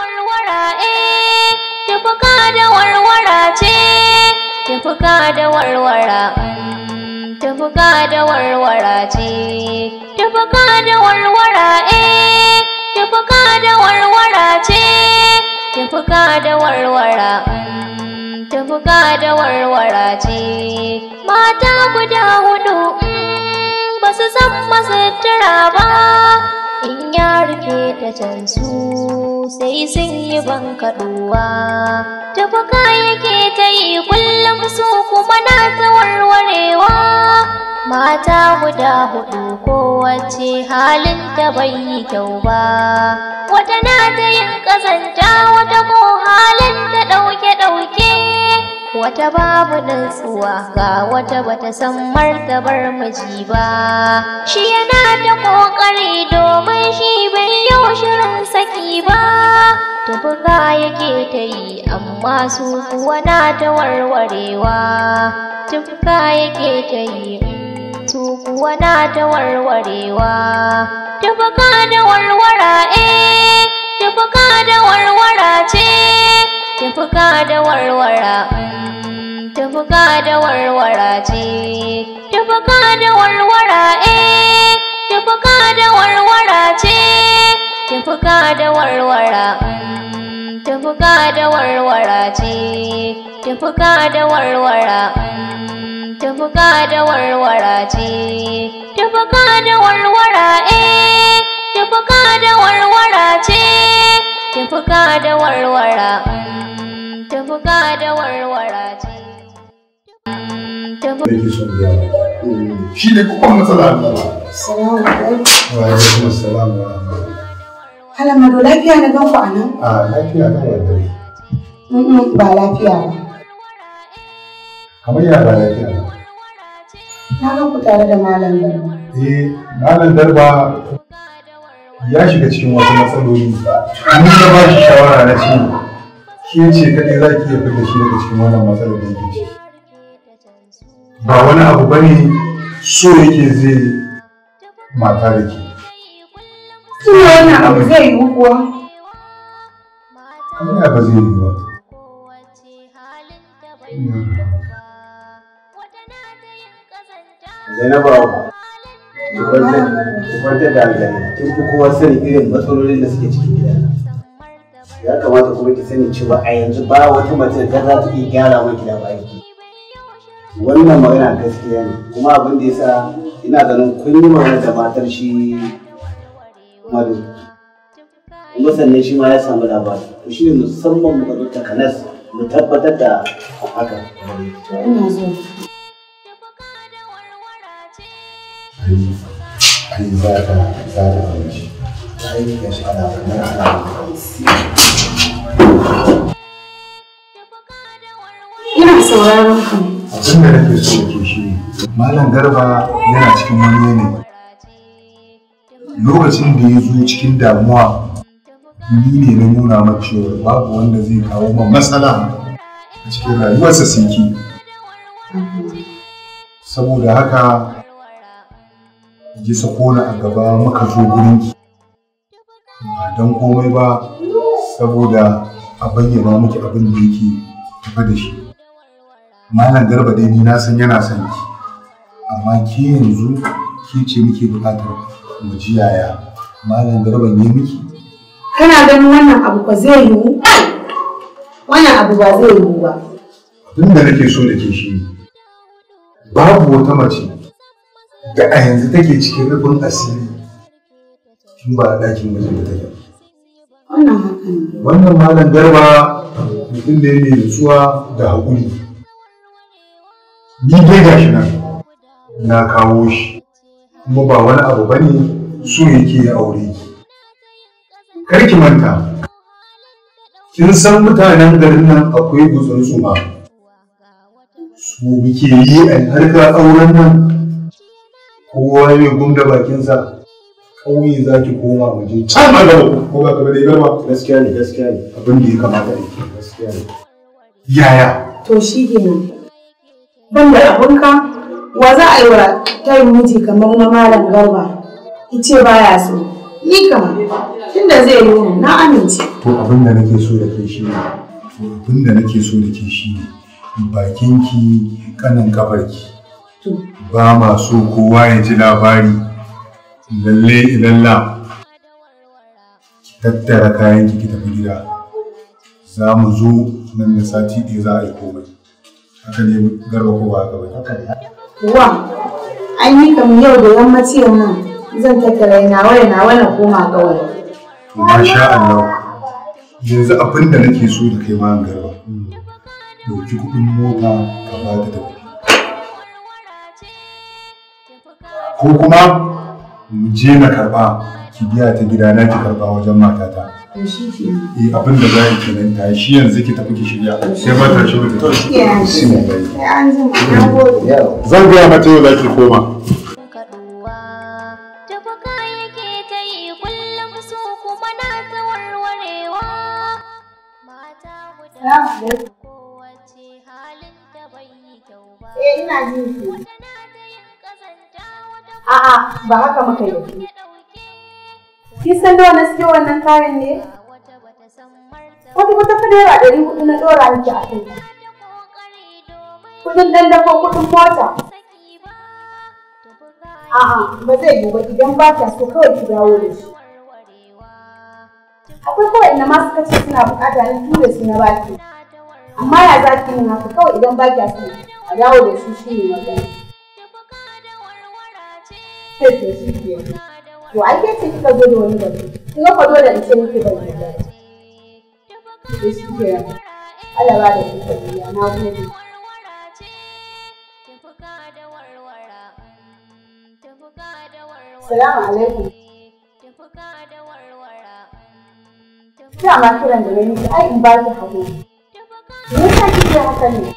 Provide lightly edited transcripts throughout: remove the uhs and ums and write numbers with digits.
warwara Tufka da warwara ce Tufka da warwara Tufka da warwara ce Tufka da warwara Tufka da warwara ce Tufka da warwara Tufka da warwara ce mata guda hudu ba su san masutura ba in ya rufe ta can su sai sun yi bankaɗuwa Tufka yake ta yi kullum su kuma na ta warwarewa mata guda hudu kowace halin ta bai yi kyau ba wata na ta yin ƙazanta wata ko halin ta ɗauke-ɗauke wata babu nutsuwa ga wata bata san martabar miji ba shi yana ta ƙoƙari domin shi bai yau shirin saki ba Tufka yake ta yi amma su kuwa na ta warwarewa Tufka yake ta yi su kuwa na ta warwarewa Tufka da warwara Tufka da warwara ce Tufka da warwara Tufka da warwara ce Tufka da warwara Tufka da warwara ce Tufka da warwara Tufka da warwara ce Tufka da warwara Tufka da warwara ce Tufka da warwara Tufka da warwara ce Tufka da warwara Tufka da warwara ce shi ne kuma matsala Allah. Salamu alaikum. Wa alaikum assalam wa rahmatullahi. Halamado lafiya na gan ku a nan? A lafiya na wallahi. Ba lafiya ba. Kamar ya ba lafiya ba. Na gan ku tare da Malam Garba. Malam Garba ya shiga cikin wasu matsaloli. Ni na ba shi shawara na ce ke ce kaɗai za ki iya fita shi daga cikin wannan matsalar da yake ciki. Ba wani abu bane so yake zai mata da ke. Kuma wannan abu zai yi kuwa? Kamar ya ba zai yi ba. Zainabu ki kwantar da hankali kin fi kowa sani irin matsalolin da suke cikin gida. Ya kamata kuma ki sani cewa a yanzu ba wata mace da za ta iya gyara maki da baki. Wannan magana gaskiya ne kuma abin da yasa ina ganin kun yi magana da matar shi Madu. Kuma sannan shi ma ya samu labari. To shi ne musamman muka zo takanas mu tabbatar da haka. Ina zo. Ai za ka fahimci. Ai ga shi ana kamar ana Ina sauraron ku. Abin da nake so ke shi Malam Garba yana cikin wani yanayi. Lokacin da ya zo cikin damuwa ni ne na nuna maka cewa babu wanda zai kawo ma matsala a cikin rayuwarsa sai ki. Saboda haka ki sako ni a gaba muka zo gurinki. Ba don komai ba saboda a bayyana miki abin da yake tafi da shi. Malam Garba dai ni na san yana son ki. Amma ke yanzu ke ce muke buƙatar mu ji yaya Malam Garba ne miki. Kana ganin wannan abu ba zai yiwu? Wannan abu ba zai yiwu ba. Abin da nake so da ke shi babu wata mace da a yanzu take cikin rufin asiri tun ba a ɗakin mijin da take. Wannan haka ne. Wannan Malam Garba mutum ne mai nutsuwa da haƙuri. Ni dai gashi nan na kawo shi kuma ba wani abu bane so yake ya aure ki. Kar ki manta kin san mutanen garin nan akwai gutsun ba. Su muke yi a harkar auren nan kowa ya gumda bakinsa ƙauye za ki koma mu je can a gaba ko ba ka bane Garba. gaskiya ne Abin da ya kamata a yi gaskiya ne. yaya To shi kenan. Ban da abunka, wa za a yi wa tayin miji kamar na Malam Garba? Ice baya so. Ni kam tunda zai yi na amince. To abin da nake so da kai shine bakinki kanin kafarki. Ba ma so kowa ya ji labari. Lalle ilalla ki tattara kayanki ki tafi gida. Za mu zo nan da sati ɗaya za a yi komai. Haka ne Garba ko ba haka ba? Wa, an yi kam yau da yammacin nan zan tattara nawa na koma kawai. Masha Allah. Yanzu abin da nake so da kai ma Garba. Ɗauki kuɗin mota ka ba ta tafi. Ko kuma mu je na karɓa ki biya ta gida na ki karɓa wajen matata. Abin da za ki kenan ta shi yanzu ki tafi ki shirya sai ba ta shi mutu. Zan gaya mata yau za ki koma. Ina jin ki. A'a, ba haka muka yi. Kin san da wannan suke wannan kayan ne? Wata fa naira 400 na dora miki a kai. Kudin dan dako kudin mota. A'a, ba zai yi ba idan ba ta so kawai ki dawo da shi. Akwai kawai inda ma suka ce suna bukata na tura su na baki. Amma ya za ki yin haka kawai idan ba ki so a dawo da shi shi ne magana. Sai to shi ke. To ai ke ce kika zo da wani batu. Kin ga dole in ce miki ban yarda. Sai shi ke. Allah ba da shi ya na gode. Salamu alaikum. Dama kiran da na miki ai in ba ki haƙuri. Me yasa kike haka ne?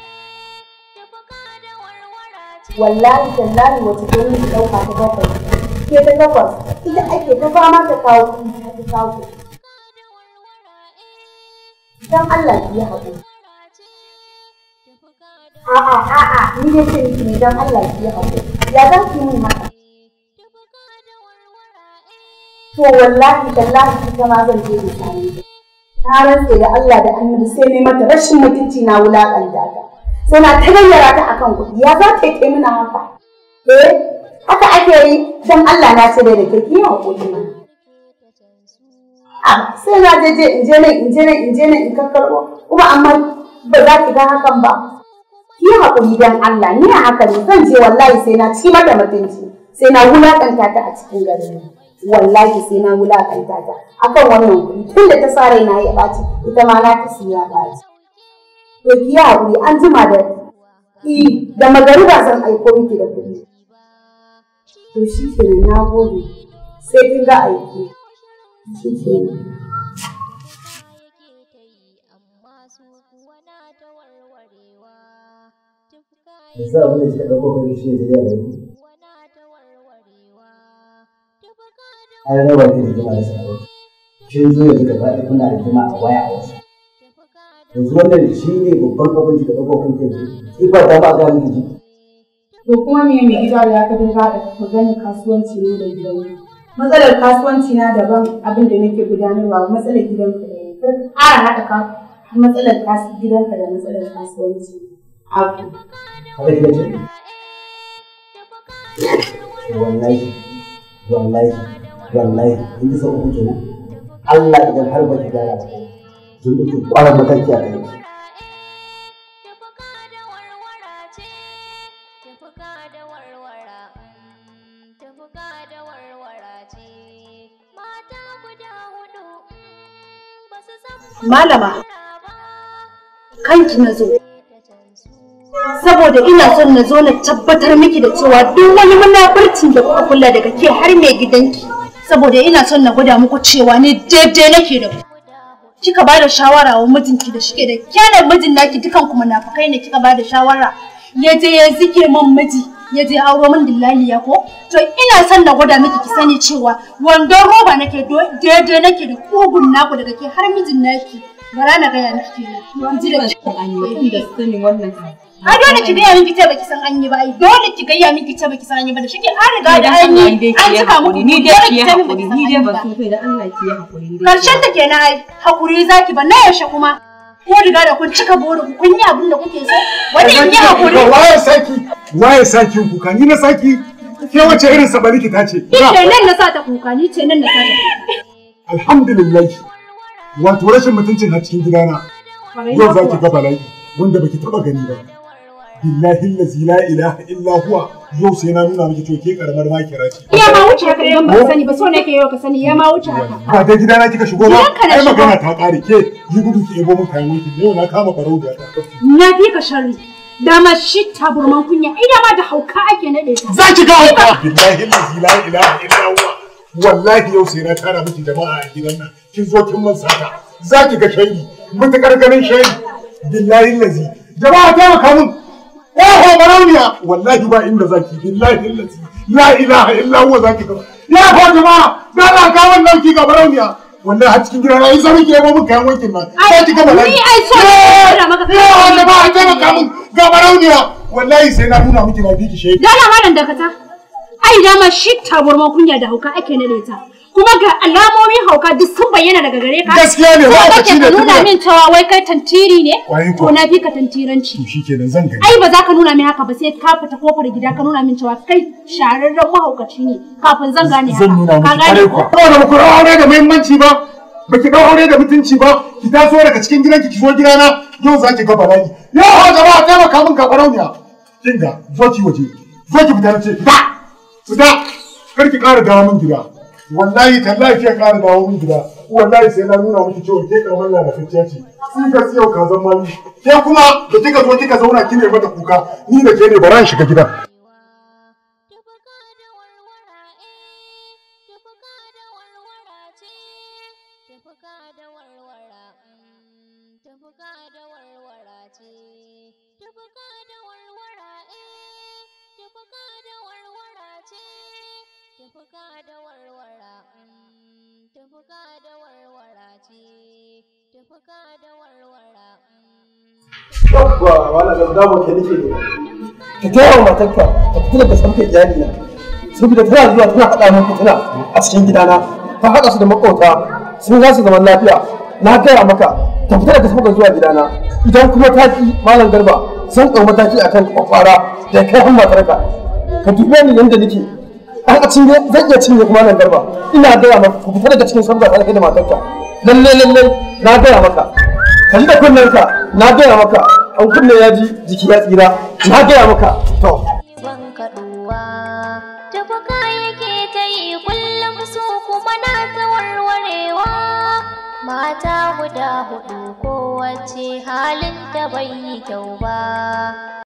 Wallahi tallahi wata gani ki ɗauka ta bakwai. Ke ta takwas, ita ake ta fama ta kawo kuɗi ta kawo. Dan Allah ki yi haƙuri. A'a, ni dai ce miki ne dan Allah ki yi haƙuri. Ya za ki yi haka? To wallahi tallahi ita ma zan je da sani. Na rantse da Allah da Annabi sai ne mata rashin mutunci na wulaƙanta ta. Sai na ta gayyara ta akan kuɗi. Ya za ta yi mina haka? Haka ake yi don Allah na ce da ke ki haƙuri na. Sai na je in je nan in kakkarɓo. Kuma amma ba za ki ga hakan ba. Ki haƙuri don Allah. Ni a haka ne zan je wallahi sai na ci mata mutunci. Sai na wulaƙanta ta a cikin garin. Wallahi sai na wulaƙanta ta akan wannan kuɗi tun da ta sa raina ya ɓaci ita ma na ta siya ɓaci. To ki yi haƙuri an jima da magariba zan aiko miki da kuɗi. To shi kenan na gode sai kin ga aiki. Shi kenan. Yasa abin da kika ɗauko kai shi ne da yau. An raba ki da jama'a da sarauta. Kin zo yanzu gaba ɗaya kuna da jama'a a waya a wasu. Yanzu wannan shi ne babban abin da ɗauko kan kai. Ifa ta ba ga miki ji. To kuma me mai gida da aka dinga da maganar kasuwanci ne da gidan. Matsalar kasuwanci na daban abin da nake gudanarwa matsalar gidanka da yanzu. Ƙara haɗa ka matsalar gidanka da matsalar kasuwanci. Abu. Haka kika ce? Wallahi in ji sau uku kenan Allah idan har ba ki gara ba kin mutu kwarar mataki a kai Malama kanki na zo saboda ina son na zo na tabbatar miki da cewa duk wani munafurcin da kuka kula daga ke har mai gidanki saboda ina son na gwada muku cewa ni daidai nake da ku. Kika ba da shawara wa mijinki da shike da kyanan mijin naki dukan ku munafukai ne kika ba da shawara ya je ya zike min miji ya je auro min dillaliya ko to ina son na gwada miki ki sani cewa wandon roba nake daidai nake da kugun naku daga ke har mijin naki bara na ga ya miki kenan ji da da sani wannan A dole ki gaya min ki ce baki san an yi ba ai dole ki gaya min ki ce baki san an yi ba da shike an riga da an yi an cika muku ni dai ki hakuri ni dai ba so kai da Allah ki hakuri karshen ta kenan ai hakuri zaki ba na yaushe kuma ko riga da kun cika burin kun yi abin da kuke so wani in yi hakuri waye saki kuka ni na saki ke wace irin sabaliki ta ce ni ce nan na sa ta kuka ni ce nan na sa ta kuka alhamdulillah wato rashin mutuncin a cikin gidana yau zaki ga bala'i wanda baki taba gani ba billahi allazi la ilaha illa huwa yau sai na nuna miki to ke karamar makira ce ya ma wuce haka idan ba sani ba so nake yau ka sani ya ma wuce haka ba da gidana kika shigo ba ai magana ta kare ke yi gudu ki ebo mun kayan wanki yau na kama farau da na fi ka sharri dama shi taburman kunya ai dama da hauka ake nade ta zaki ga hauka billahi allazi la ilaha illa huwa wallahi yau sai na tara miki jama'a a gidan nan kin zo kin man sata zaki ga shaidi mutakar ganin shaidi billahi allazi jama'a taimaka mun oho barauniya wallahi ba inda zaki billahi allazi la ilaha illa huwa zaki ga ya ko jama'a da Allah ka wannan ki ga barauniya wallahi a cikin gidana yi zama ke ba mun kayan wankin nan sai ki ga bala'i ni ai so da maka ya wallahi ba taimaka mun ga barauniya wallahi sai na nuna miki na biki shaidi dala malam dakata ai dama shi taburman kunya da hauka ake nade ta kuma ga alamomin hauka duk sun bayyana daga gare ka gaskiya ne ba ka ci da nuna min cewa wai kai tantiri ne Waye ko na fi ka tantiranci to shikenan zan gani ai ba za ka nuna min haka ba sai ka fita kofar gida ka nuna min cewa kai shararren mahaukaci ne kafin zan gane haka zan nuna miki gane kare ko ba ku aure da muhimmanci ba baki dau aure da mutunci ba ki taso daga cikin gidanki ki zo gidana yau zaki ga bala'i ya ho jama'a taimaka min ka barauniya kinga zo ki waje zo ki fita nace fita kar ki ƙara dawo min gida wallahi tallahi ki ƙara dawo min gida wallahi sai na nuna miki cewa ke karamar lalatacciya ce sai ka siyau ka zama ni ke kuma da kika zo kika zauna kine mata kuka ni da ke ne bara in shiga gidan Tufka da warwara, tufka da warwara ce, tufka da warwara. Yawwa, wala da damu ke nake ne. Ka taya wa matarka ta fita daga samfe iyali na. Saboda tana zuwa tana haɗa min fitina a cikin gidana. Ta haɗa su da makota sun za su zaman lafiya. Na gaya maka ta fita daga samfe zuwa gidana. Idan kuma ta ki malam garba zan ɗau mataki akan kwakwara da kai har matarka. Ka dube ni yanda nake. An a cinye zan iya cinye kuma nan garba. Ina gaya maka ku fita daga cikin sabga tare da matarka. Lalle na gaya maka. Ka ji da kunnenka na gaya maka an kunne ya ji jiki ya tsira na gaya maka to. Ban kaɗuwa tufka yake ta yi kullum su kuma na ta warwarewa. Mata guda huɗu kowace halin ta bai yi kyau ba.